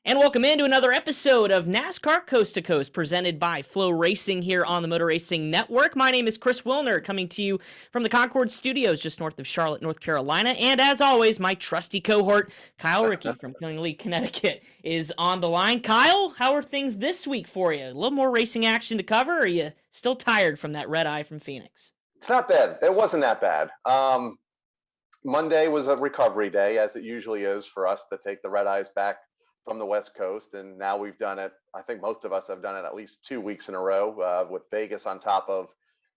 And welcome into another episode of NASCAR Coast to Coast, presented by Flow Racing here on the Motor Racing Network. My name is Chris Wilner, coming to you from the Concord Studios just north of Charlotte, North Carolina. And as always, my trusty cohort, Kyle Rickey from Killingly, Connecticut, is on the line. Kyle, how are things this week for you? A little more racing action to cover, or are you still tired from that red eye from Phoenix? It's not bad. It wasn't that bad. Monday was a recovery day, as it usually is for us to take the red eyes back from the West Coast. And now we've done it. I think most of us have done it at least 2 weeks in a row with Vegas on top of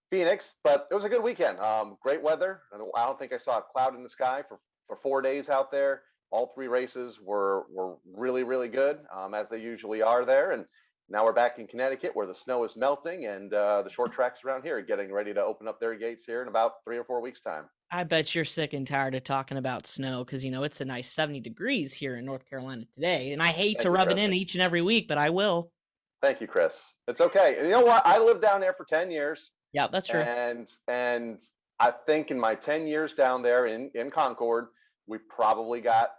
Phoenix. But it was a good weekend. Great weather. I don't think I saw a cloud in the sky for 4 days out there. All three races were really, really good, as they usually are there. And now we're back in Connecticut where the snow is melting and the short tracks around here are getting ready to open up their gates here in about 3 or 4 weeks' time. I bet you're sick and tired of talking about snow because, it's a nice 70 degrees here in North Carolina today. And I hate to Thank you, rub it Chris. in each and every week, but I will. Thank you, Chris. It's okay. And you know what? I lived down there for 10 years. Yeah, that's true. And I think in my 10 years down there in Concord, we probably got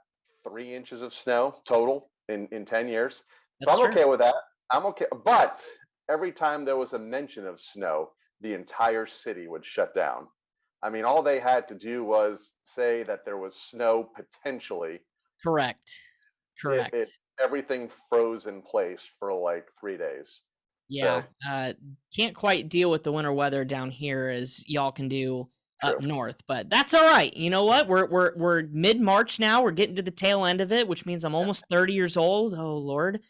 3 inches of snow total in 10 years. So That's I'm true. okay with that. I'm okay. But every time there was a mention of snow, the entire city would shut down. I mean, all they had to do was say that there was snow potentially. Correct. It, Correct. it everything froze in place for like 3 days. Yeah. So Can't quite deal with the winter weather down here as y'all can do up true. north, but that's all right. You know what? We're mid-March now. We're getting to the tail end of it, which means I'm Yeah, almost 30 years old. Oh Lord.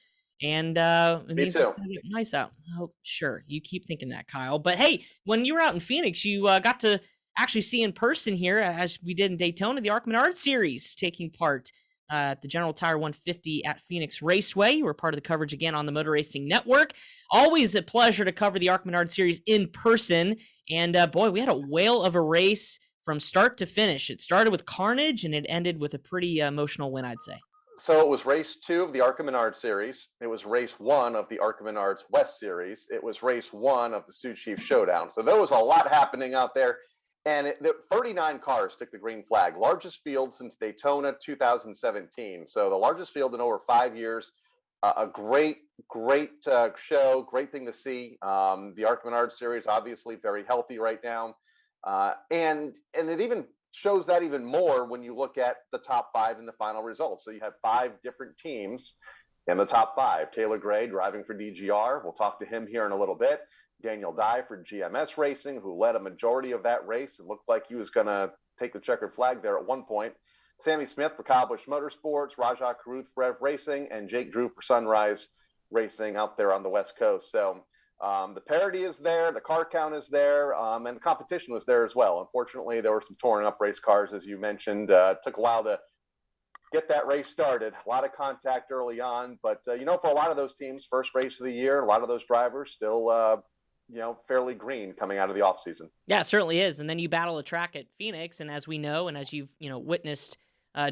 And it me means it's too. gonna get nice out. Oh, sure. You keep thinking that, Kyle. But hey, when you were out in Phoenix, you got to actually see in person here, as we did in Daytona, the ARC Menard Series taking part at the General Tire 150 at Phoenix Raceway. You were part of the coverage again on the Motor Racing Network. Always a pleasure to cover the ARC Menard Series in person. And boy, we had a whale of a race from start to finish. It started with carnage and it ended with a pretty emotional win, I'd say. So it was race two of the Arca Menard series. It was race one of the Arca Menards West series. It was race one of the Sioux Chief Showdown. So there was a lot happening out there. And 39 cars took the green flag, largest field since Daytona 2017. So the largest field in over 5 years. A great show, great thing to see. The Arca Menard series, obviously very healthy right now. And it even shows that even more when you look at the top five in the final results. So you have five different teams in the top five. Taylor Gray driving for DGR. We'll talk to him here in a little bit. Daniel Dye for GMS Racing, who led a majority of that race and looked like he was going to take the checkered flag there at one point. Sammy Smith for Kyle Busch Motorsports, Rajah Caruth for Rev Racing, and Jake Drew for Sunrise Racing out there on the West Coast. So the parity is there, the car count is there, and the competition was there as well. Unfortunately, there were some torn up race cars, as you mentioned. It took a while to get that race started. A lot of contact early on, but for a lot of those teams, first race of the year, a lot of those drivers still, fairly green coming out of the off season. Yeah, it certainly is. And then you battle a track at Phoenix, and as we know, and as you've witnessed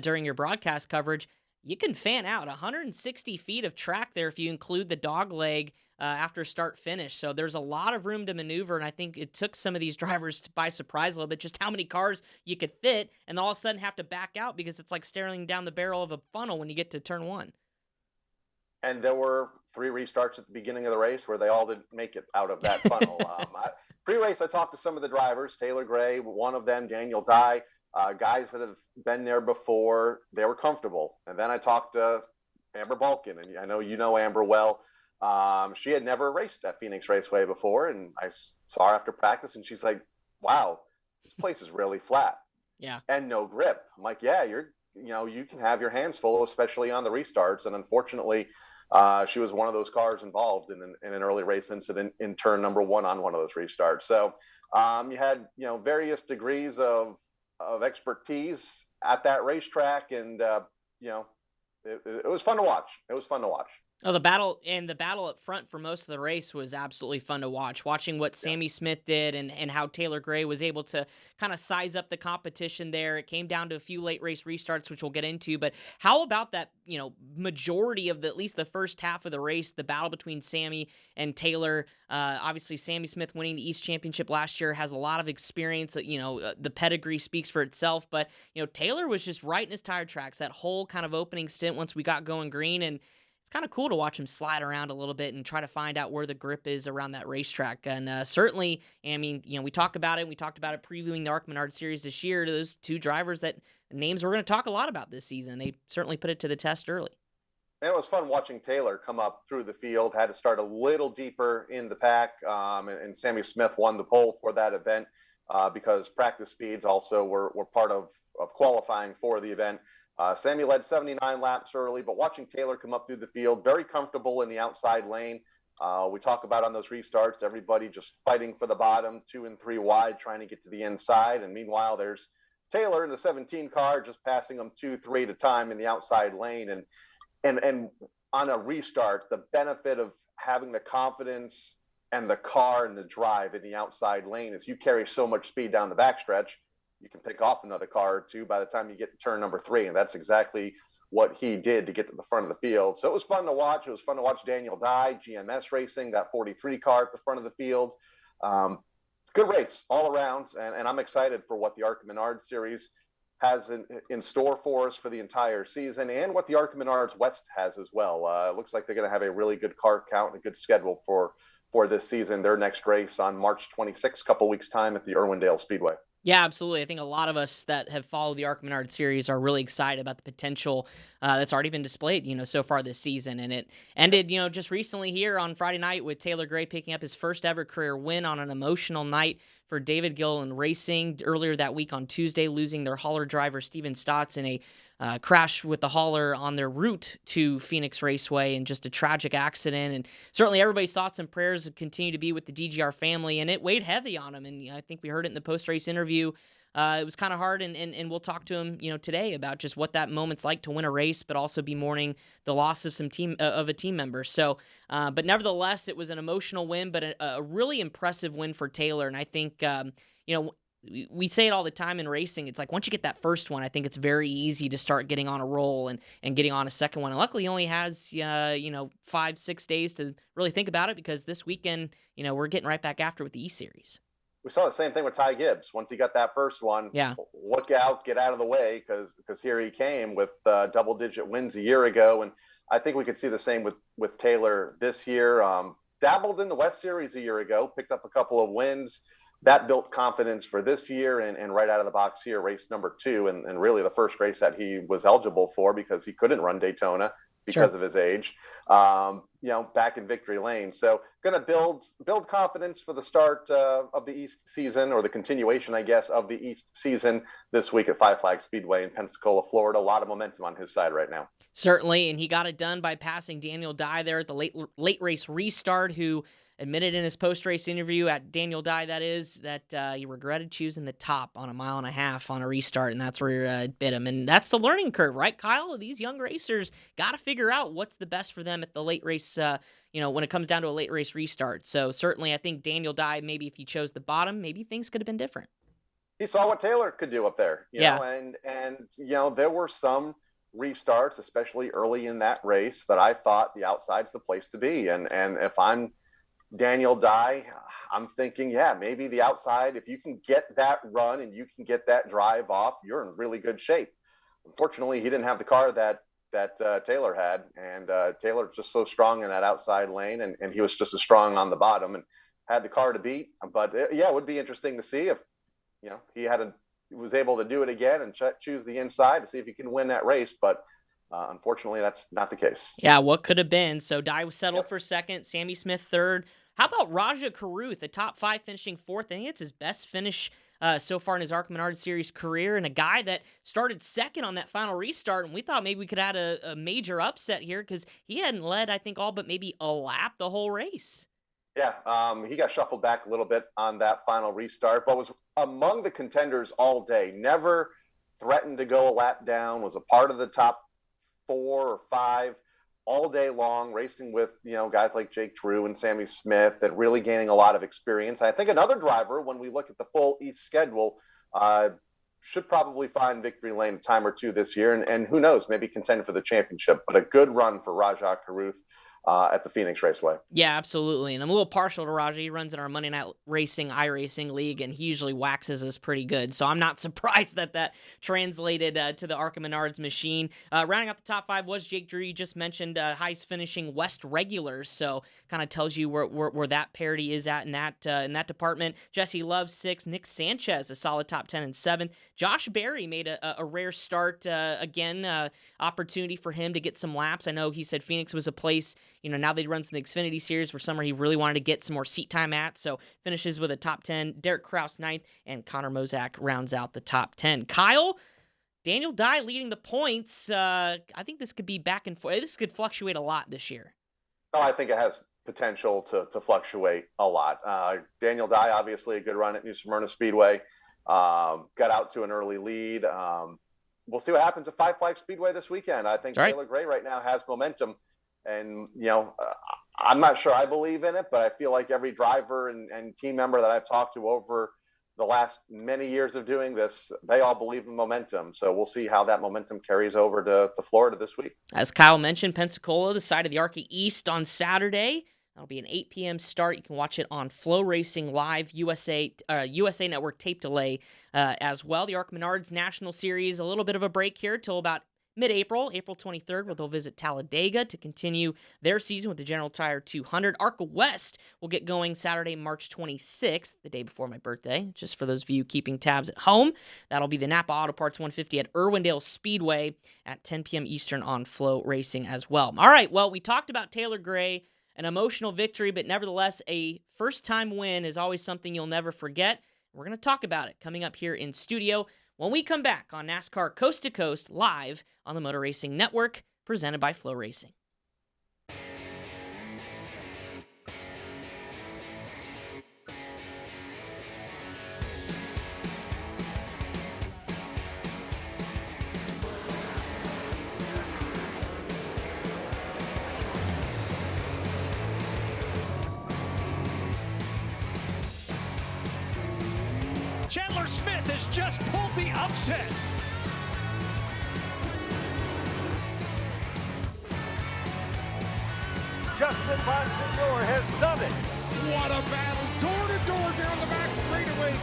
during your broadcast coverage, you can fan out 160 feet of track there if you include the dog leg after start finish. So there's a lot of room to maneuver, and I think it took some of these drivers by surprise a little bit just how many cars you could fit, and all of a sudden have to back out because it's like staring down the barrel of a funnel when you get to turn one. And there were 3 restarts at the beginning of the race where they all didn't make it out of that funnel. Pre-race, I talked to some of the drivers, Taylor Gray, one of them, Daniel Dye, guys that have been there before. They were comfortable. And then I talked to Amber Balkin, and I know you know Amber well. She had never raced at Phoenix Raceway before, and I saw her after practice, and she's like, wow, this place is really flat. Yeah. And no grip. I'm like, yeah, you can have your hands full, especially on the restarts. And unfortunately, she was one of those cars involved in an early race incident in turn number one on one of those restarts. So you had various degrees of expertise at that racetrack, and it was fun to watch. It was fun to watch. Oh, the battle up front for most of the race was absolutely fun to watch. Watching what Yeah. Sammy Smith did and how Taylor Gray was able to kind of size up the competition there. It came down to a few late race restarts, which we'll get into. But how about that, majority of at least the first half of the race, the battle between Sammy and Taylor? Obviously, Sammy Smith winning the East Championship last year has a lot of experience. The pedigree speaks for itself. But, Taylor was just right in his tire tracks that whole kind of opening stint once we got going green. And it's kind of cool to watch him slide around a little bit and try to find out where the grip is around that racetrack. And certainly, I mean, we talk about it. We talked about it previewing the ARC Menard Series this year. Those two drivers that names we're going to talk a lot about this season. They certainly put it to the test early. And it was fun watching Taylor come up through the field. Had to start a little deeper in the pack, and Sammy Smith won the pole for that event because practice speeds also were part of qualifying for the event. Sammy led 79 laps early, but watching Taylor come up through the field, very comfortable in the outside lane. We talk about on those restarts, everybody just fighting for the bottom, 2 and 3 wide, trying to get to the inside. And meanwhile, there's Taylor in the 17 car just passing them 2, 3 at a time in the outside lane. And on a restart, the benefit of having the confidence and the car and the drive in the outside lane is you carry so much speed down the backstretch, you can pick off another car or two by the time you get to turn number 3. And that's exactly what he did to get to the front of the field. So it was fun to watch. It was fun to watch Daniel Dye, GMS Racing, that 43 car at the front of the field. Good race all around. And I'm excited for what the ARC Menard Series has in store for us for the entire season, and what the ARC Menards West has as well. It looks like they're going to have a really good car count and a good schedule for this season. Their next race on March 26th, a couple weeks time at the Irwindale Speedway. Yeah, absolutely. I think a lot of us that have followed the ARC Menard Series are really excited about the potential that's already been displayed, so far this season. And it ended, just recently here on Friday night with Taylor Gray picking up his first ever career win on an emotional night for David Gilliland Racing. Earlier that week on Tuesday, losing their hauler driver Steven Stotts in a crash with the hauler on their route to Phoenix Raceway, and just a tragic accident. And certainly everybody's thoughts and prayers continue to be with the DGR family, and it weighed heavy on him. And I think we heard it in the post-race interview. It was kind of hard, and we'll talk to him, today about just what that moment's like to win a race, but also be mourning the loss of a team member. So, but nevertheless, it was an emotional win, but a really impressive win for Taylor. And I think, we say it all the time in racing. It's like once you get that first one, I think it's very easy to start getting on a roll and getting on a second one. And luckily, he only has 5-6 days to really think about it, because this weekend, we're getting right back after with the E-Series. We saw the same thing with Ty Gibbs. Once he got that first one, look out, get out of the way, because here he came with double-digit wins a year ago. And I think we could see the same with Taylor this year. Dabbled in the West Series a year ago, picked up a couple of wins. That built confidence for this year, and right out of the box here, race number 2, and really the first race that he was eligible for, because he couldn't run Daytona because of his age, back in victory lane. So going to build confidence for the start of the East season, or the continuation, I guess, of the East season this week at Five Flags Speedway in Pensacola, Florida. A lot of momentum on his side right now. Certainly, and he got it done by passing Daniel Dye there at the late race restart, who admitted in his post-race interview at Daniel Dye, that he regretted choosing the top on 1.5 miles on a restart, and that's where it bit him. And that's the learning curve, right, Kyle? These young racers got to figure out what's the best for them at the late race, when it comes down to a late race restart. So certainly I think Daniel Dye, maybe if he chose the bottom, maybe things could have been different. He saw what Taylor could do up there, and there were some restarts, especially early in that race, that I thought the outside's the place to be. And if I'm Daniel Dye, I'm thinking, maybe the outside, if you can get that run and you can get that drive off, you're in really good shape. Unfortunately, he didn't have the car that Taylor had, and Taylor was just so strong in that outside lane, and he was just as strong on the bottom and had the car to beat. But it would be interesting to see if he was able to do it again and choose the inside to see if he can win that race. But unfortunately, that's not the case. Yeah, what could have been. So Dye was settled for second, Sammy Smith third. How about Raja Caruth, a top 5 finishing fourth? I think it's his best finish so far in his ARC Menard Series career, and a guy that started second on that final restart, and we thought maybe we could add a major upset here, because he hadn't led, I think, all but maybe a lap the whole race. Yeah, he got shuffled back a little bit on that final restart, but was among the contenders all day. Never threatened to go a lap down, was a part of the top 4 or 5 all day long, racing with guys like Jake Drew and Sammy Smith, and really gaining a lot of experience. I think another driver, when we look at the full East schedule, should probably find victory lane a time or two this year, and who knows, maybe contend for the championship. But a good run for Raja Caruth at the Phoenix Raceway. Yeah, absolutely. And I'm a little partial to Raja. He runs in our Monday Night Racing iRacing League, and he usually waxes us pretty good. So I'm not surprised that translated to the Arca Menards machine. Rounding out the top five was Jake Drew. You just mentioned highest finishing West regulars, so kind of tells you where that parity is at in that department. Jesse Love, 6th. Nick Sanchez, a solid top 10 and 7th. Josh Berry made a rare start again. Opportunity for him to get some laps. I know he said Phoenix was a place, now they run some the Xfinity Series where somewhere he really wanted to get some more seat time at, so finishes with a top 10. Derek Kraus, 9th, and Connor Mozak rounds out the top 10. Kyle, Daniel Dye leading the points. I think this could be back and forth. This could fluctuate a lot this year. Oh, I think it has potential to fluctuate a lot. Daniel Dye, obviously a good run at New Smyrna Speedway. Got out to an early lead. We'll see what happens at Five Flags Speedway this weekend. I think Taylor Gray right now has momentum. And, I'm not sure I believe in it, but I feel like every driver and team member that I've talked to over the last many years of doing this, they all believe in momentum. So we'll see how that momentum carries over to Florida this week. As Kyle mentioned, Pensacola, the side of the Arca East on Saturday. That'll be an 8 p.m. start. You can watch it on Flow Racing Live, USA Network tape delay as well. The Arca Menards National Series, a little bit of a break here till about mid-April, April 23rd, where they'll visit Talladega to continue their season with the General Tire 200. Arca West will get going Saturday, March 26th, the day before my birthday, just for those of you keeping tabs at home. That'll be the Napa Auto Parts 150 at Irwindale Speedway at 10 p.m. Eastern on Flow Racing as well. All right, well, we talked about Taylor Gray, an emotional victory, but nevertheless, a first-time win is always something you'll never forget. We're going to talk about it coming up here in studio when we come back on NASCAR Coast to Coast live on the Motor Racing Network, presented by Flow Racing. Chandler Smith has just pulled the upset. Justin Bonsignor has done it. What a battle, door to door down the back straightaway.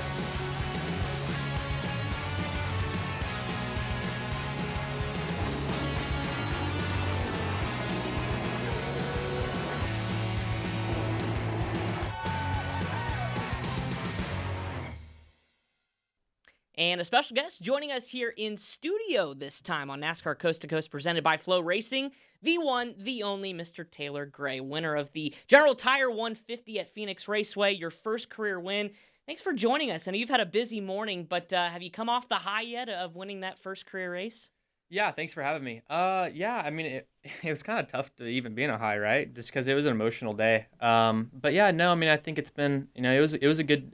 And a special guest joining us here in studio this time on NASCAR Coast to Coast, presented by Flow Racing, the one, the only Mr. Taylor Gray, winner of the General Tire 150 at Phoenix Raceway, your first career win. Thanks for joining us. I know you've had a busy morning, but have you come off the high yet of winning that first career race? Yeah, thanks for having me. Yeah, I mean, it was kind of tough to even be in a high, right? Just because it was an emotional day. But yeah, no, I mean, I think it's been, it was a good.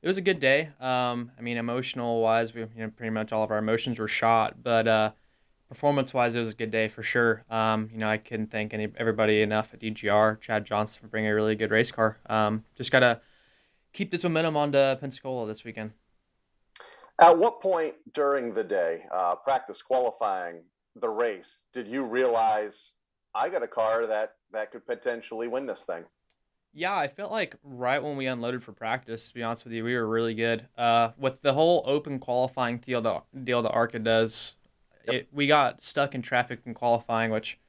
It was a good day. I mean, emotional-wise, pretty much all of our emotions were shot. But performance-wise, it was a good day for sure. I couldn't thank everybody enough at DGR, Chad Johnson, for bringing a really good race car. Just got to keep this momentum on to Pensacola this weekend. At what point during the day, practice, qualifying, the race, did you realize I got a car that could potentially win this thing? Yeah, I felt like right when we unloaded for practice, to be honest with you, we were really good. With the whole open qualifying deal that ARCA does, we got stuck in traffic in qualifying, which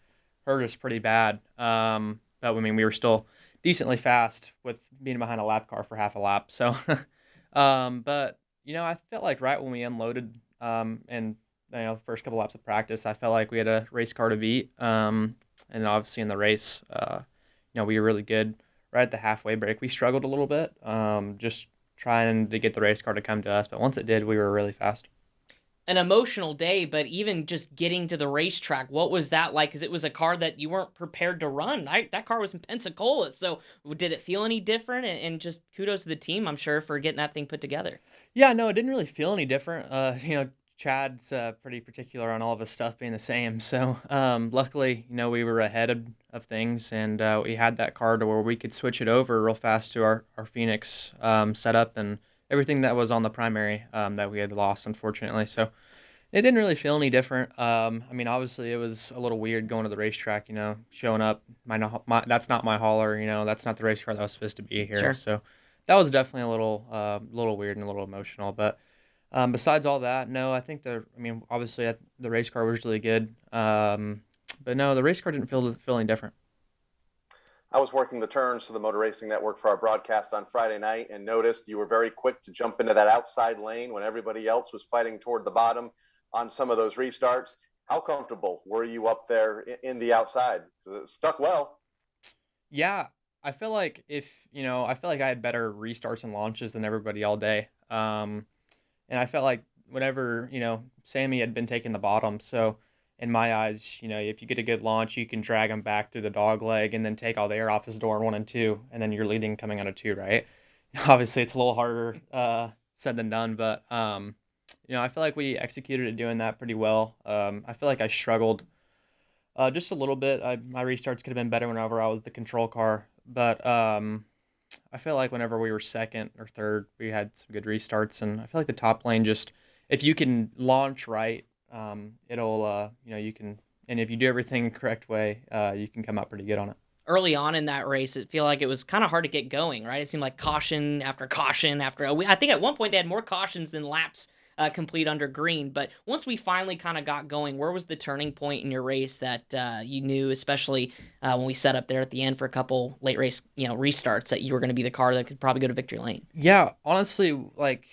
hurt us pretty bad. But I mean, we were still decently fast with being behind a lap car for half a lap. So, but I felt like right when we unloaded, and the first couple laps of practice, I felt like we had a race car to beat. And obviously in the race, we were really good. Right at the halfway break, we struggled a little bit, just trying to get the race car to come to us. But once it did, we were really fast. An emotional day, but even just getting to the racetrack, what was that like? Because it was a car that you weren't prepared to run. That car was in Pensacola, so did it feel any different? And just kudos to the team, I'm sure, for getting that thing put together. Yeah, no, it didn't really feel any different. Chad's pretty particular on all of his stuff being the same. So luckily, we were ahead of things, and we had that car to where we could switch it over real fast to our Phoenix setup and everything that was on the primary that we had lost, unfortunately. So It didn't really feel any different. I mean, obviously, it was a little weird going to the racetrack. Showing up. That's not my hauler. That's not the race car that was supposed to be here. Sure. So that was definitely a little weird and a little emotional. But besides all that, no, I think I mean, obviously, the race car was really good. But no, the race car didn't feel any different. I was working the turns for the Motor Racing Network for our broadcast on Friday night and noticed you were very quick to jump into that outside lane when everybody else was fighting toward the bottom on some of those restarts. How comfortable were you up there in the outside? Because it stuck well. Yeah, I feel like I had better restarts and launches than everybody all day. And I felt like whenever, Sammy had been taking the bottom. So in my eyes, if you get a good launch, you can drag him back through the dog leg and then take all the air off his door in 1 and 2, and then you're leading coming out of 2, right? Obviously, it's a little harder said than done, but I feel like we executed at doing that pretty well. I feel like I struggled just a little bit. My restarts could have been better whenever I was the control car, but I feel like whenever we were second or third, we had some good restarts, and I feel like the top lane just, if you can launch right, it'll you can, and if you do everything the correct way, you can come out pretty good on it. Early on in that race, it feel like it was kind of hard to get going, right? It seemed like caution after caution after. I think at one point they had more cautions than laps complete under green. But once we finally kind of got going, where was the turning point in your race that you knew, especially when we set up there at the end for a couple late race, restarts, that you were going to be the car that could probably go to victory lane? Yeah, honestly, like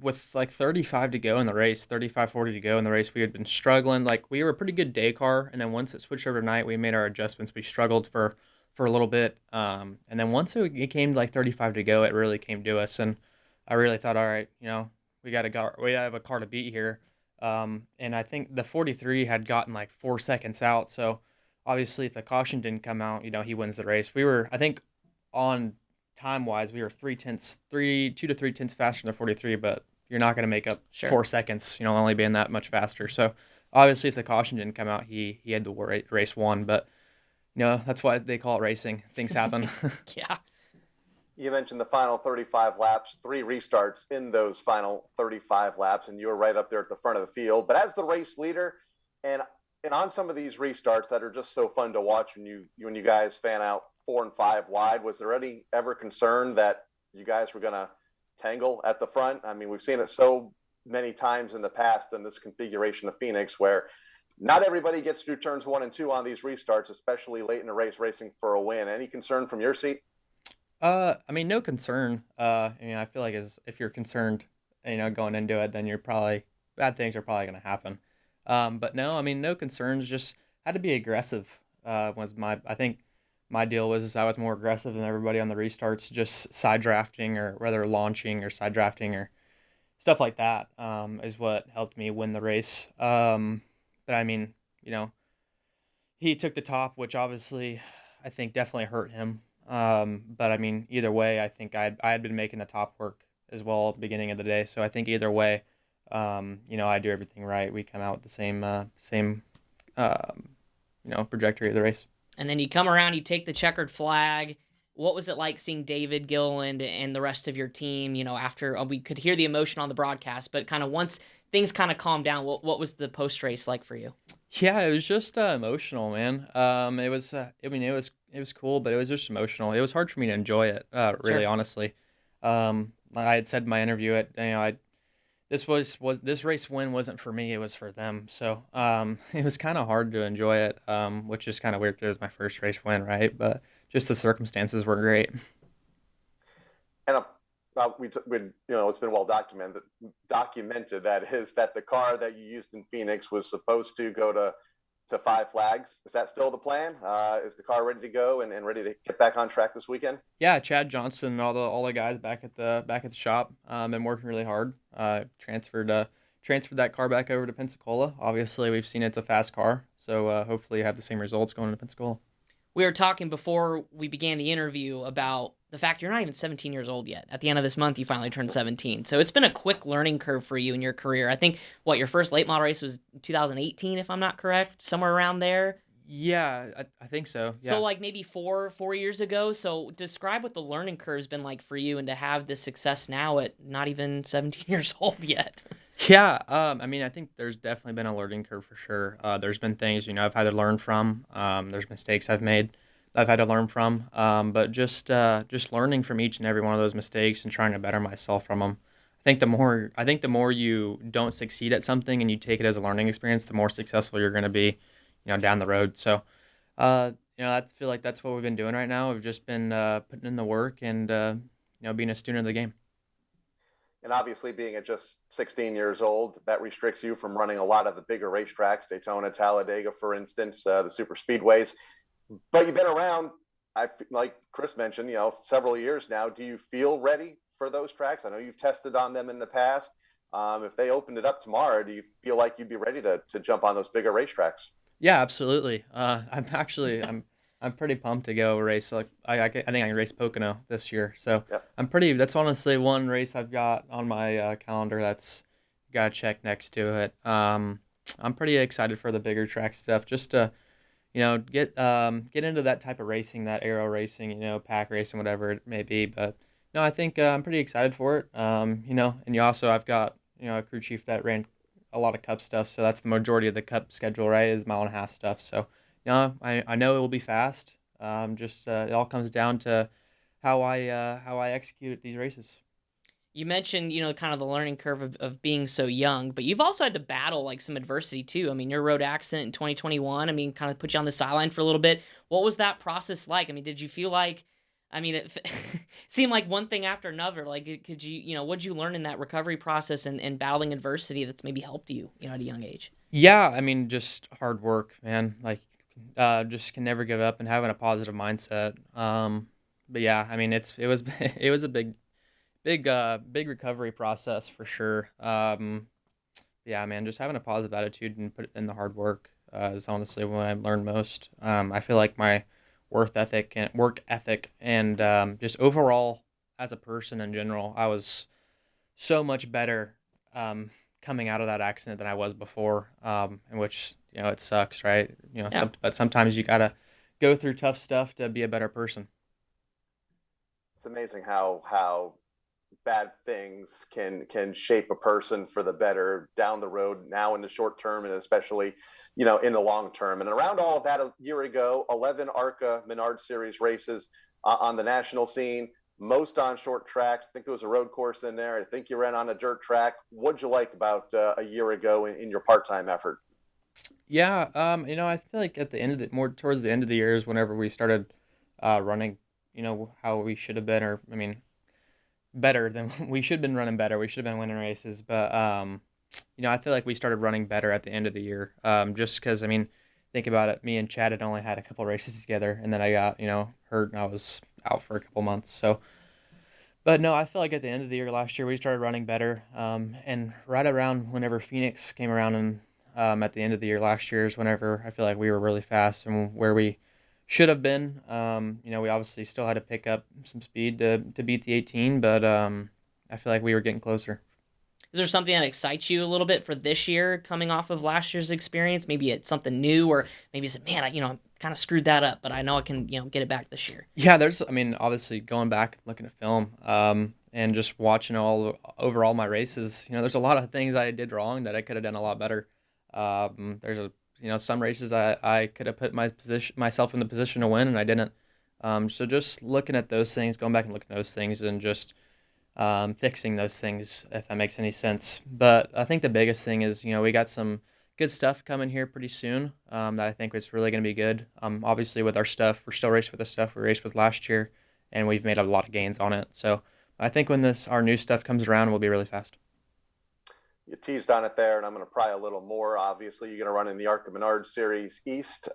with like 35 to go in the race, 35, 40 to go in the race, we had been struggling. Like we were a pretty good day car, and then once it switched over to night, we made our adjustments. We struggled for a little bit, and then once it came to like 35 to go, it really came to us, and I really thought, all right, we have a car to beat here. And I think the 43 had gotten like 4 seconds out. So obviously if the caution didn't come out, he wins the race. I think on time wise, we were 2 to 3 tenths faster than the 43, but you're not going to make up Sure. 4 seconds, only being that much faster. So obviously if the caution didn't come out, he had the race won, but that's why they call it racing. Things happen. Yeah. You mentioned the final 35 laps, 3 restarts in those final 35 laps, and you were right up there at the front of the field. But as the race leader, and on some of these restarts that are just so fun to watch when you guys fan out 4 and 5 wide, was there any ever concern that you guys were going to tangle at the front? I mean, we've seen it so many times in the past in this configuration of Phoenix where not everybody gets through turns 1 and 2 on these restarts, especially late in the race racing for a win. Any concern from your seat? I mean, no concern. I feel like if you're concerned, going into it, then bad things are probably going to happen. But no, I mean, no concerns. Just had to be aggressive. I think my deal was I was more aggressive than everybody on the restarts, just side drafting or whether launching or side drafting or stuff like that. Is what helped me win the race. But I mean, he took the top, which obviously I think definitely hurt him. But I mean, either way, I think I had been making the top work as well at the beginning of the day. So I think either way, I do everything right. We come out with the same trajectory of the race. And then you come around, you take the checkered flag. What was it like seeing David Gilliland and the rest of your team, after we could hear the emotion on the broadcast, but kind of once things kind of calmed down, what was the post-race like for you? Yeah, it was just emotional, man. It was cool, but it was just emotional. It was hard for me to enjoy it, really, Sure. honestly. I had said in my interview, this race win wasn't for me, it was for them. So it was kind of hard to enjoy it, which is kind of weird because it was my first race win, right? But just the circumstances were great. And it's been well documented that is that the car that you used in Phoenix was supposed to go to 5 flags. Is that still the plan? Is the car ready to go and ready to get back on track this weekend? Yeah, Chad Johnson and all the guys back at the shop been working really hard. Transferred that car back over to Pensacola. Obviously, we've seen it's a fast car, so hopefully you have the same results going to Pensacola. We were talking before we began the interview about the fact you're not even 17 years old yet. At the end of this month, you finally turned 17. So it's been a quick learning curve for you in your career. I think, your first late model race was 2018, if I'm not correct, somewhere around there? Yeah, I think so. Yeah. So maybe four years ago. So describe what the learning curve's been like for you and to have this success now at not even 17 years old yet. Yeah, I mean, I think there's definitely been a learning curve for sure. There's been things, I've had to learn from. There's mistakes I've made that I've had to learn from. But just learning from each and every one of those mistakes and trying to better myself from them. I think the more you don't succeed at something and you take it as a learning experience, the more successful you're going to be, down the road. So, I feel like that's what we've been doing right now. We've just been putting in the work and being a student of the game. And obviously, being at just 16 years old, that restricts you from running a lot of the bigger racetracks, Daytona, Talladega, for instance, the super speedways. But you've been around, like Chris mentioned, several years now. Do you feel ready for those tracks? I know you've tested on them in the past. If they opened it up tomorrow, do you feel like you'd be ready to jump on those bigger racetracks? Yeah, absolutely. I'm pretty pumped to go race. Like I think I can race Pocono this year. So Yep. That's honestly one race I've got on my calendar that's got to check next to it. I'm pretty excited for the bigger track stuff, just to get into that type of racing, that aero racing, pack racing, whatever it may be. But no, I think I'm pretty excited for it. And I've got a crew chief that ran a lot of cup stuff, so that's the majority of the cup schedule, right? Is mile and a half stuff. So I know it will be fast. Just it all comes down to how I execute these races. You mentioned, kind of the learning curve of being so young, but you've also had to battle like some adversity too. I mean, your road accident in 2021, I mean, kind of put you on the sideline for a little bit. What was that process like? I mean, did you feel like, I mean, it seemed like one thing after another. Like, could you, what'd you learn in that recovery process and battling adversity that's maybe helped you, at a young age? Yeah, I mean, just hard work, man. Like, just can never give up and having a positive mindset. But yeah, I mean, it was it was a big recovery process for sure. Yeah, man, just having a positive attitude and put in the hard work is honestly what I've learned most. I feel like my work ethic and just overall as a person in general, I was so much better coming out of that accident than I was before. In which it sucks, right? Yeah. But sometimes you gotta go through tough stuff to be a better person. It's amazing how bad things can shape a person for the better down the road, now in the short term and especially in the long term. And around all of that, a year ago, 11 ARCA Menard Series races on the national scene, most on short tracks. I think there was a road course in there. I think you ran on a dirt track. What'd you like about a year ago in your part-time effort? Yeah, I feel like at the end of the more towards the end of the year is whenever we started running, how we should have been, or I mean, better than we should have been running better. We should have been winning races, but I feel like we started running better at the end of the year. Just because I mean, think about it. Me and Chad had only had a couple races together, and then I got hurt, and I was out for a couple months. So, but no, I feel like at the end of the year last year we started running better. And right around whenever Phoenix came around, and at the end of the year last year is whenever I feel like we were really fast and where we should have been. We obviously still had to pick up some speed to beat the 18, but I feel like we were getting closer. Is there something that excites you a little bit for this year coming off of last year's experience? Maybe it's something new, or maybe you said, man, I kind of screwed that up, but I know I can, get it back this year. Yeah, I mean, obviously going back, looking at film, and just watching overall my races, there's a lot of things I did wrong that I could have done a lot better. There's some races I could have put myself in the position to win and I didn't. So just looking at those things, going back and looking at those things and just fixing those things, if that makes any sense. But I think the biggest thing is, we got some good stuff coming here pretty soon that I think is really going to be good. Obviously, with our stuff, we're still racing with the stuff we raced with last year, and we've made a lot of gains on it. So I think when our new stuff comes around, we'll be really fast. You teased on it there, and I'm going to pry a little more. Obviously, you're going to run in the ARCA Menard Series East,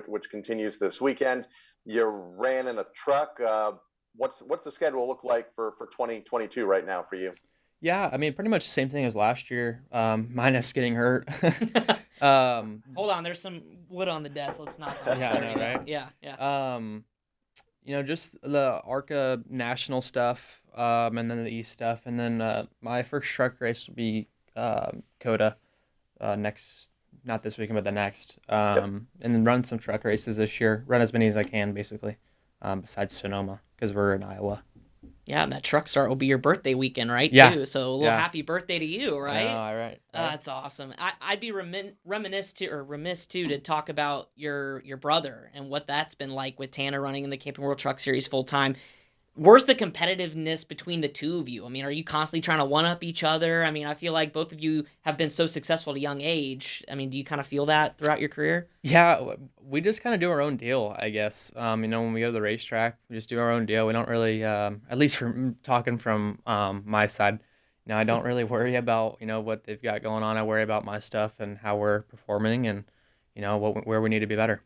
which continues this weekend. You ran in a truck. What's the schedule look like for 2022 right now for you? Yeah, I mean, pretty much the same thing as last year, minus getting hurt. Hold on, there's some wood on the desk. Let's not. Yeah, I know, right? Yeah, yeah. Just the ARCA national stuff, and then the East stuff, and then my first truck race will be Coda next, not this weekend, but the next. Yep. And then run some truck races this year. Run as many as I can, basically, besides Sonoma, because we're in Iowa. Yeah, and that truck start will be your birthday weekend, right? Yeah, Too. So a little yeah. happy birthday to you, I know, right? all right, right. That's awesome. I'd be remiss too to talk about your brother and what that's been like with Tanner running in the Camping World Truck Series full time. Where's the competitiveness between the two of you? I mean, are you constantly trying to one up each other? I mean, I feel like both of you have been so successful at a young age. I mean, do you kind of feel that throughout your career? Yeah, we just kind of do our own deal, I guess. When we go to the racetrack, we just do our own deal. We don't really, at least from talking from my side, I don't really worry about what they've got going on. I worry about my stuff and how we're performing, and where we need to be better.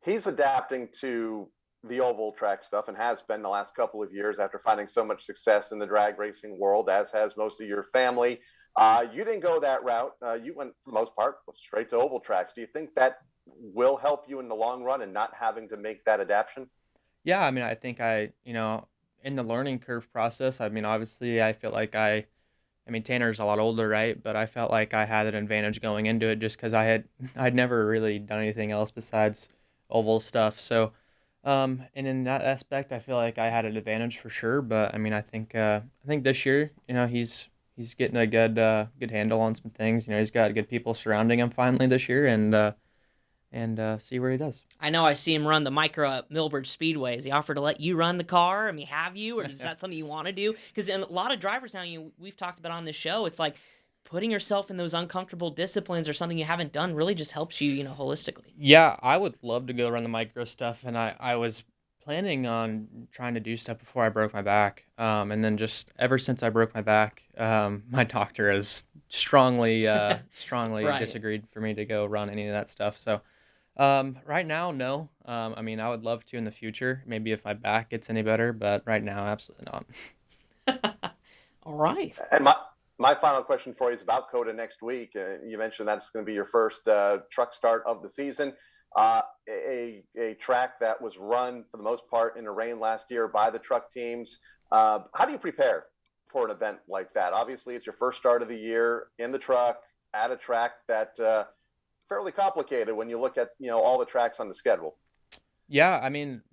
He's adapting to the oval track stuff and has been the last couple of years after finding so much success in the drag racing world, as has most of your family. You didn't go that route. You went, for the most part, straight to oval tracks. Do you think that will help you in the long run and not having to make that adaptation? Yeah, I mean, I think in the learning curve process, I mean, obviously, I feel like Tanner's a lot older, right? But I felt like I had an advantage going into it just because I'd never really done anything else besides oval stuff. So, and in that aspect, I feel like I had an advantage for sure. But I mean, I think this year, he's getting a good handle on some things. He's got good people surrounding him finally this year, and see where he does. I know I see him run the micro at Millbridge Speedway. Has he offered to let you run the car? I mean, have you, or is that something you want to do? Because a lot of drivers now, we've talked about on this show, it's like putting yourself in those uncomfortable disciplines or something you haven't done really just helps you, holistically. Yeah, I would love to go run the micro stuff, and I was planning on trying to do stuff before I broke my back. And then just ever since I broke my back, my doctor has strongly Right. disagreed for me to go run any of that stuff. So right now, no. I mean, I would love to in the future, maybe if my back gets any better, but right now, absolutely not. All right. And my final question for you is about COTA next week. You mentioned that's going to be your first truck start of the season. A track that was run for the most part in the rain last year by the truck teams. How do you prepare for an event like that? Obviously, it's your first start of the year in the truck at a track that fairly complicated when you look at all the tracks on the schedule. Yeah, I mean,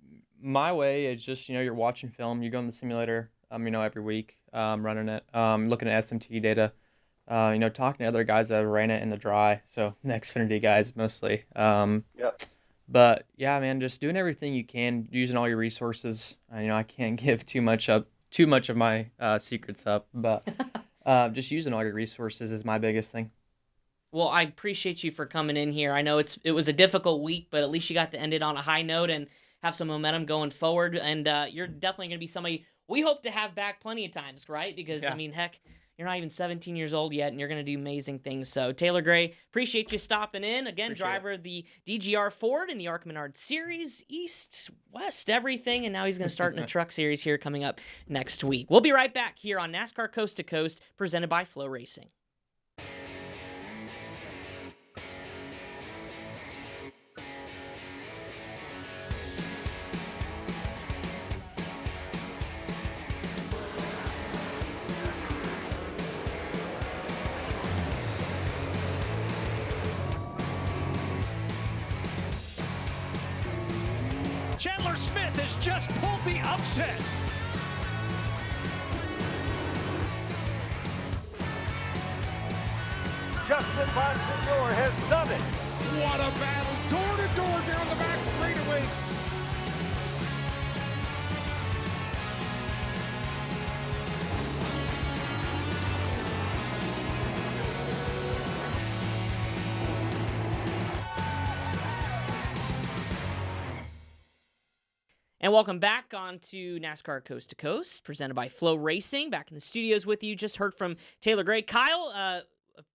my way is just you're watching film, you go in the simulator, every week, running it, looking at SMT data, talking to other guys that ran it in the dry, so the Xfinity guys mostly. Yep. But yeah, man, just doing everything you can, using all your resources. I can't give too much of my secrets up, but just using all your resources is my biggest thing. Well, I appreciate you for coming in here. I know it was a difficult week, but at least you got to end it on a high note and have some momentum going forward. And you're definitely going to be somebody we hope to have back plenty of times, right? Because, Yeah. I mean, heck, you're not even 17 years old yet, and you're going to do amazing things. So, Taylor Gray, appreciate you stopping in. Again, Appreciate driver of the DGR Ford in the ARC Menard Series, East, West, everything. And now he's going to start in a truck series here coming up next week. We'll be right back here on NASCAR Coast to Coast, presented by Flow Racing. Chandler Smith has just pulled the upset. Justin Bonsignor has done it. What a battle, door to door down the back straightaway. And welcome back on to NASCAR Coast to Coast, presented by Flow Racing. Back in the studios with you. Just heard from Taylor Gray. Kyle, a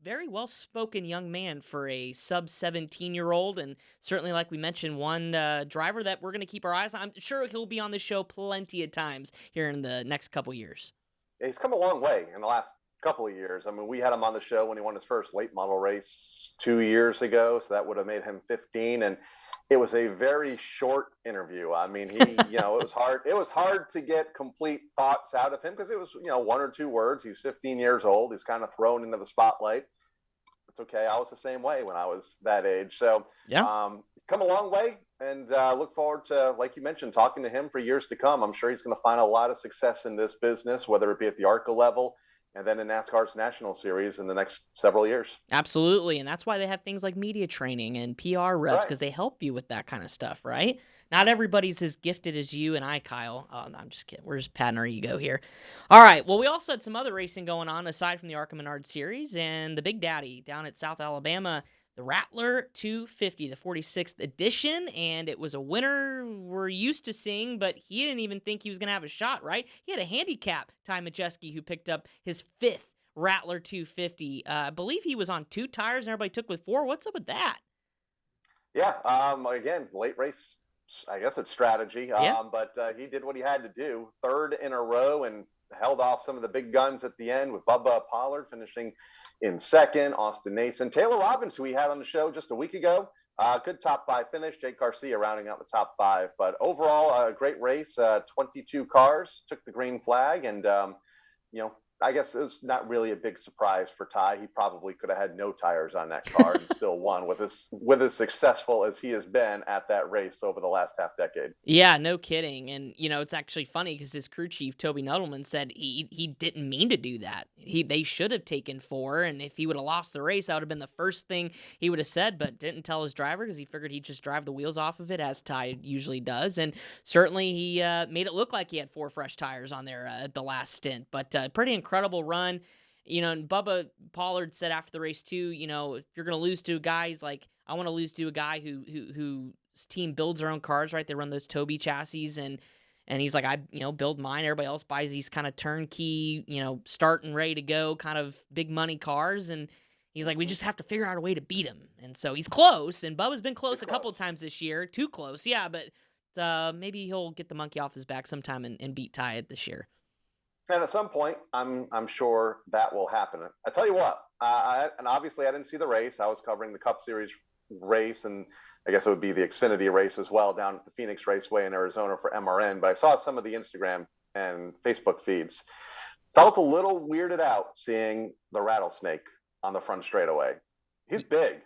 very well-spoken young man for a sub-17-year-old, and certainly, like we mentioned, one driver that we're going to keep our eyes on. I'm sure he'll be on the show plenty of times here in the next couple years. He's come a long way in the last couple of years. I mean, we had him on the show when he won his first late model race 2 years ago, so that would have made him 15. And it was a very short interview. I mean, it was hard. It was hard to get complete thoughts out of him because it was, one or two words. He's 15 years old. He's kind of thrown into the spotlight. It's okay. I was the same way when I was that age. So Yeah. he's come a long way, and look forward to, like you mentioned, talking to him for years to come. I'm sure he's going to find a lot of success in this business, whether it be at the ARCA level and then in NASCAR's National Series in the next several years. Absolutely, and that's why they have things like media training and PR reps, Right. because they help you with that kind of stuff, right? Not everybody's as gifted as you and I, Kyle. Oh, no, I'm just kidding. We're just patting our ego here. All right, well, we also had some other racing going on aside from the ARCA Menard Series, and the Big Daddy down at South Alabama, the Rattler 250, the 46th edition, and it was a winner we're used to seeing, but he didn't even think he was going to have a shot, right? He had a handicap, Ty Majeski, who picked up his 5th Rattler 250. I believe he was on 2 tires and everybody took with 4. What's up with that? Yeah. Again, late race, I guess it's strategy. Yeah. But he did what he had to do. 3rd in a row and held off some of the big guns at the end with Bubba Pollard finishing in 2nd. Austin Nason, Taylor Robbins, who we had on the show just a week ago. Good top 5 finish. Jake Garcia rounding out the top 5. But overall, a great race. 22 cars took the green flag, and I guess it was not really a big surprise for Ty. He probably could have had no tires on that car and still won with as successful as he has been at that race over the last half decade. Yeah, no kidding. And, it's actually funny because his crew chief, Toby Nudelman, said he didn't mean to do that. They should have taken 4, and if he would have lost the race, that would have been the first thing he would have said, but didn't tell his driver because he figured he'd just drive the wheels off of it, as Ty usually does. And certainly he made it look like he had 4 fresh tires on there at the last stint, but pretty incredible run. And Bubba Pollard said after the race too, if you're going to lose to a guy, he's like, I want to lose to a guy whose team builds their own cars, right? They run those Toby chassis, and he's like, I build mine. Everybody else buys these kind of turnkey, start and ready to go kind of big money cars, and he's like, we just have to figure out a way to beat him. And so he's close, and Bubba's been close a couple of times this year. Too close, yeah, but maybe he'll get the monkey off his back sometime and beat Ty this year. And at some point, I'm sure that will happen. I tell you what, and obviously I didn't see the race. I was covering the Cup Series race, and I guess it would be the Xfinity race as well down at the Phoenix Raceway in Arizona for MRN. But I saw some of the Instagram and Facebook feeds. Felt a little weirded out seeing the rattlesnake on the front straightaway. He's big.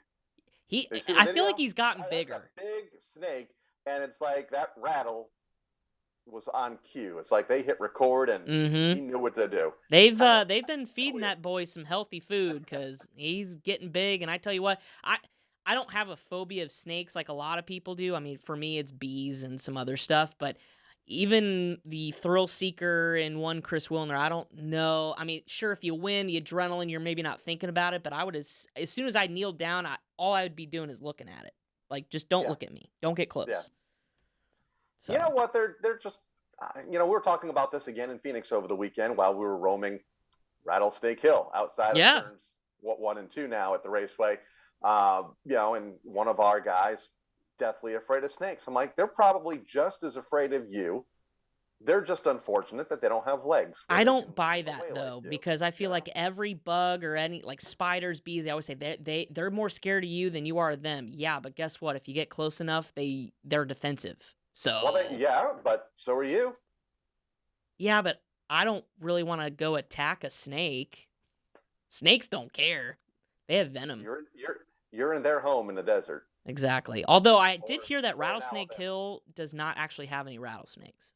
I feel like he's gotten bigger. A big snake, and it's like that rattle was on cue. It's like they hit record and he knew what to do. They've been feeding that boy some healthy food because he's getting big. And I tell you what, I don't have a phobia of snakes like a lot of people do. I mean, for me, it's bees and some other stuff. But even the thrill seeker in one Chris Wilner, I don't know. I mean, sure, if you win, the adrenaline, you're maybe not thinking about it. But I would, as soon as I kneeled down, all I would be doing is looking at it. Like, just don't look at me. Don't get close. Yeah. So. You know what? They're just, we were talking about this again in Phoenix over the weekend while we were roaming Rattlesnake Hill outside of turns 1 and 2 now at the raceway. And one of our guys deathly afraid of snakes. I'm like, they're probably just as afraid of you. They're just unfortunate that they don't have legs. I don't buy that though, because I feel like every bug or any like spiders, bees, they always say they're more scared of you than you are of them. Yeah, but guess what? If you get close enough, they're defensive. So but so are you. Yeah, but I don't really want to go attack a snake. Snakes don't care. They have venom. You're in their home in the desert. Exactly. Although I did hear that Rattlesnake Hill does not actually have any rattlesnakes.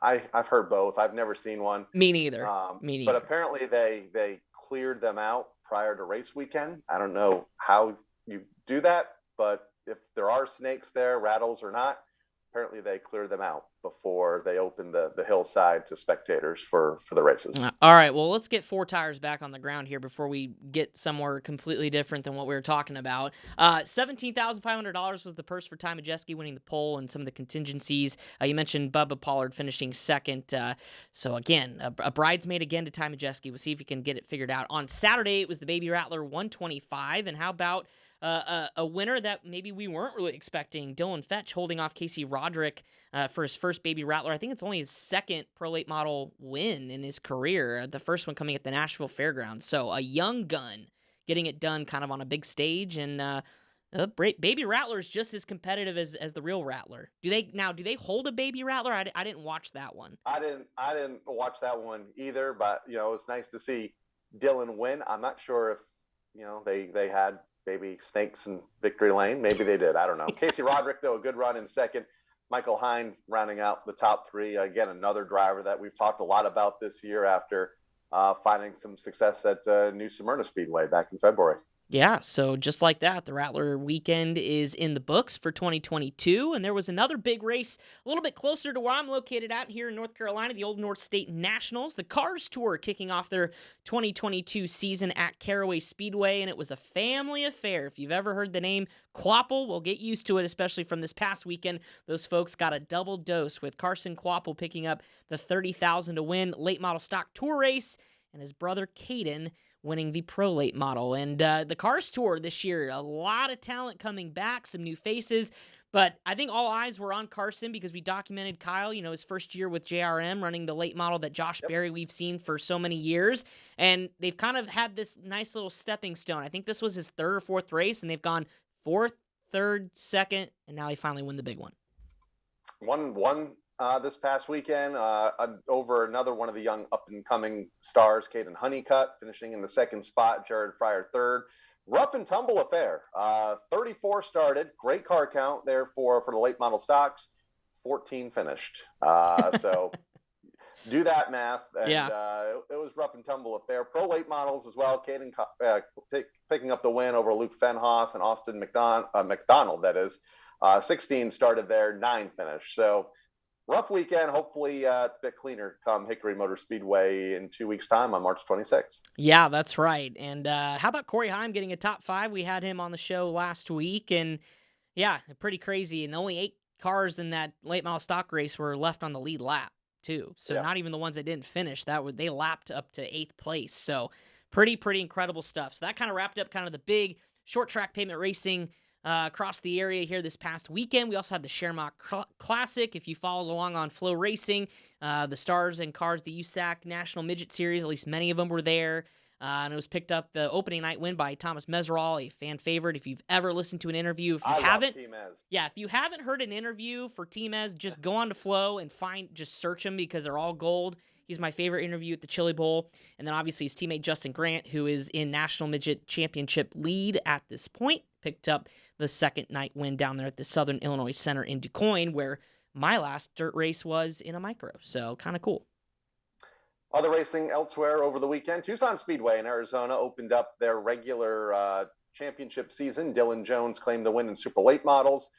I've heard both. I've never seen one. Me neither. But apparently they cleared them out prior to race weekend. I don't know how you do that, but if there are snakes there, rattles or not, apparently they cleared them out before they opened the hillside to spectators for the races. All right, well, let's get 4 tires back on the ground here before we get somewhere completely different than what we were talking about. $17,500 was the purse for Ty Majeski winning the pole and some of the contingencies. You mentioned Bubba Pollard finishing 2nd. So, again, a bridesmaid again to Ty Majeski. We'll see if he can get it figured out. On Saturday, it was the Baby Rattler 125, and how about a winner that maybe we weren't really expecting, Dylan Fetch holding off Casey Roderick for his first Baby Rattler. I think it's only his 2nd Pro Late Model win in his career, the first one coming at the Nashville Fairgrounds. So a young gun getting it done kind of on a big stage, and Baby Rattler is just as competitive as the real Rattler. Do they hold a Baby Rattler? I didn't watch that one. I didn't watch that one either, but it was nice to see Dylan win. I'm not sure if, they had maybe snakes in victory lane. Maybe they did. I don't know. Casey Roderick, though, a good run in second. Michael Hine rounding out the top three. Again, another driver that we've talked a lot about this year after finding some success at New Smyrna Speedway back in February. Yeah, so just like that, the Rattler weekend is in the books for 2022, and there was another big race a little bit closer to where I'm located at here in North Carolina, the Old North State Nationals. The Cars Tour kicking off their 2022 season at Caraway Speedway, and it was a family affair. If you've ever heard the name Quapple, we'll get used to it, especially from this past weekend. Those folks got a double dose with Carson Quapple picking up the $30,000 to win late model stock tour race, and his brother Caden winning the Pro Late Model. And the Cars Tour this year, a lot of talent coming back, some new faces. But I think all eyes were on Carson because we documented Kyle, his first year with JRM running the late model that Josh Berry we've seen for so many years. And they've kind of had this nice little stepping stone. I think this was his third or fourth race, and they've gone fourth, third, second, and now they finally win the big one. One this past weekend over another one of the young up-and-coming stars, Caden Honeycutt, finishing in the second spot, Jared Fryer third. Rough and tumble affair. 34 started, great car count there for the late model stocks, 14 finished. So do that math. And, it was rough and tumble affair. Pro late models as well, Caden picking up the win over Luke Fenhaas and Austin McDonald, that is. 16 started there, 9 finished. So rough weekend. Hopefully it's a bit cleaner come Hickory Motor Speedway in 2 weeks' time on March 26th. Yeah, that's right. And how about Corey Heim getting a top 5? We had him on the show last week, and yeah, pretty crazy. And only 8 cars in that late model stock race were left on the lead lap, too. So not even the ones that didn't finish. They lapped up to 8th place. So pretty incredible stuff. So that kind of wrapped up kind of the big short track pavement racing across the area here this past weekend. We also had the Shermock Classic. If you followed along on Flow Racing, the Stars and Cars, the USAC National Midget Series, at least many of them were there. And it was picked up the opening night win by Thomas Meserol, a fan favorite. If you've ever listened to an interview, if you haven't heard an interview for Team Ez, just go on to Flow and just search them because they're all gold. He's my favorite interview at the Chili Bowl. And then obviously his teammate Justin Grant, who is in National Midget Championship lead at this point, picked up the second night win down there at the Southern Illinois Center in DuQuoin, where my last dirt race was in a micro. So kind of cool. Other racing elsewhere over the weekend, Tucson Speedway in Arizona opened up their regular championship season. Dylan Jones claimed the win in super late models.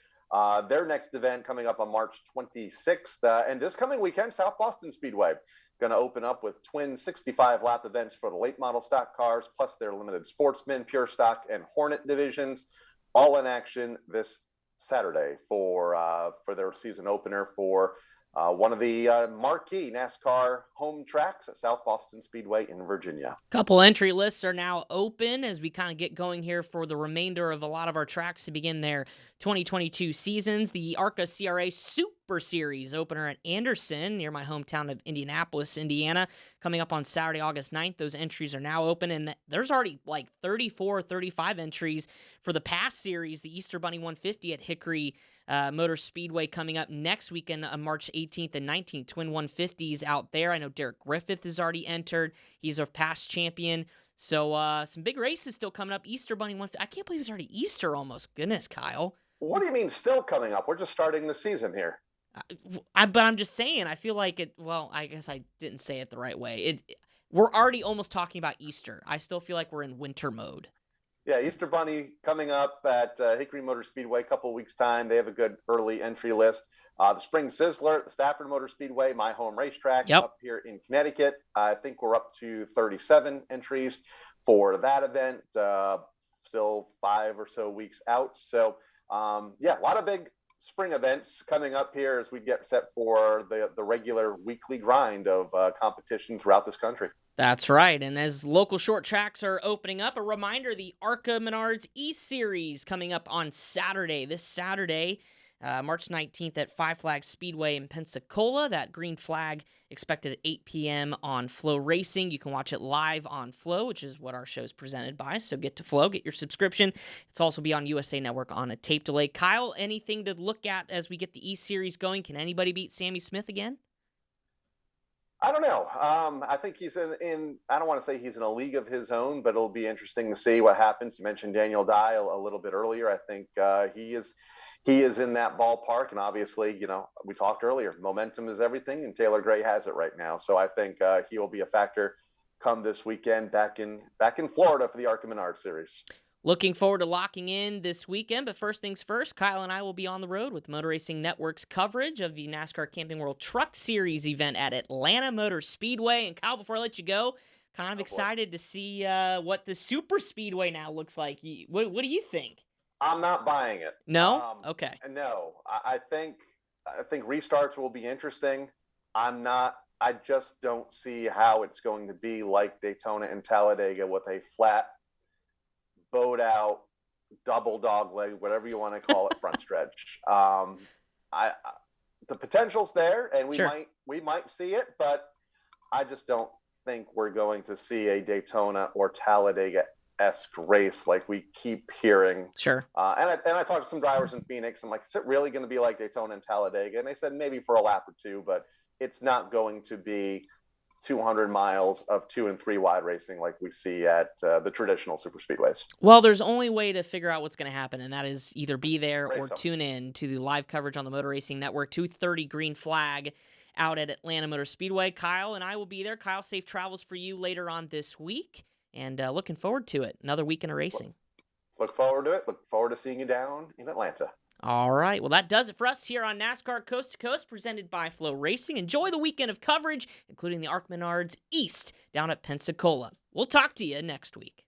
Their next event coming up on March 26th. And this coming weekend, South Boston Speedway going to open up with twin 65-lap events for the late model stock cars, plus their limited sportsman, pure stock, and Hornet divisions, all in action this Saturday for their season opener for one of the marquee NASCAR home tracks at South Boston Speedway in Virginia. Couple entry lists are now open as we kind of get going here for the remainder of a lot of our tracks to begin their 2022 seasons. The ARCA CRA Super Series opener at Anderson near my hometown of Indianapolis, Indiana, coming up on Saturday, August 9th. Those entries are now open, and there's already like 34 or 35 entries for the past series, the Easter Bunny 150 at Hickory Motor Speedway coming up next weekend on March 18th and 19th. Twin 150s out there. I know Derek Griffith has already entered. He's a past champion. So some big races still coming up. Easter Bunny 150. I can't believe it's already Easter almost. Goodness, Kyle. What do you mean still coming up? We're just starting the season here. But I'm just saying, I feel like it, well, I guess I didn't say it the right way. We're already almost talking about Easter. I still feel like we're in winter mode. Yeah, Easter Bunny coming up at Hickory Motor Speedway a couple of weeks' time. They have a good early entry list. The Spring Sizzler, the Stafford Motor Speedway, my home racetrack up here in Connecticut. I think we're up to 37 entries for that event. Still 5 or so weeks out. So, a lot of big spring events coming up here as we get set for the regular weekly grind of competition throughout this country. That's right, and as local short tracks are opening up, a reminder, the ARCA Menards E-Series coming up on Saturday. This Saturday, March 19th at Five Flags Speedway in Pensacola. That green flag expected at 8 p.m. on Flow Racing. You can watch it live on Flow, which is what our show is presented by, so get to Flow, get your subscription. It's also be on USA Network on a tape delay. Kyle, anything to look at as we get the E-Series going? Can anybody beat Sammy Smith again? I don't know. I think he's in. I don't want to say he's in a league of his own, but it'll be interesting to see what happens. You mentioned Daniel Dye a little bit earlier. I think he is in that ballpark, and obviously, we talked earlier. Momentum is everything, and Taylor Gray has it right now. So I think he will be a factor come this weekend back in Florida for the ARCA Menard Series. Looking forward to locking in this weekend, but first things first, Kyle and I will be on the road with Motor Racing Network's coverage of the NASCAR Camping World Truck Series event at Atlanta Motor Speedway. And Kyle, before I let you go, kind of excited to see what the Super Speedway now looks like. What do you think? I'm not buying it. No? Okay. No, I think restarts will be interesting. I just don't see how it's going to be like Daytona and Talladega with a flat, bowed out, double dog leg, whatever you want to call it, front stretch. The potential's there, and we might see it, but I just don't think we're going to see a Daytona or Talladega-esque race like we keep hearing. Sure. And I talked to some drivers in Phoenix. I'm like, is it really going to be like Daytona and Talladega? And they said maybe for a lap or two, but it's not going to be 200 miles of 2 and 3 wide racing like we see at the traditional super speedways. Well, there's only way to figure out what's going to happen, and that is either be there or tune in to the live coverage on the Motor Racing Network, 2:30 green flag out at Atlanta Motor Speedway. Kyle and I will be there. Kyle, safe travels for you later on this week, and looking forward to it. Another weekend of racing. Look forward to it. Look forward to seeing you down in Atlanta. All right. Well, that does it for us here on NASCAR Coast to Coast, presented by Flow Racing. Enjoy the weekend of coverage, including the ARCA Menards East down at Pensacola. We'll talk to you next week.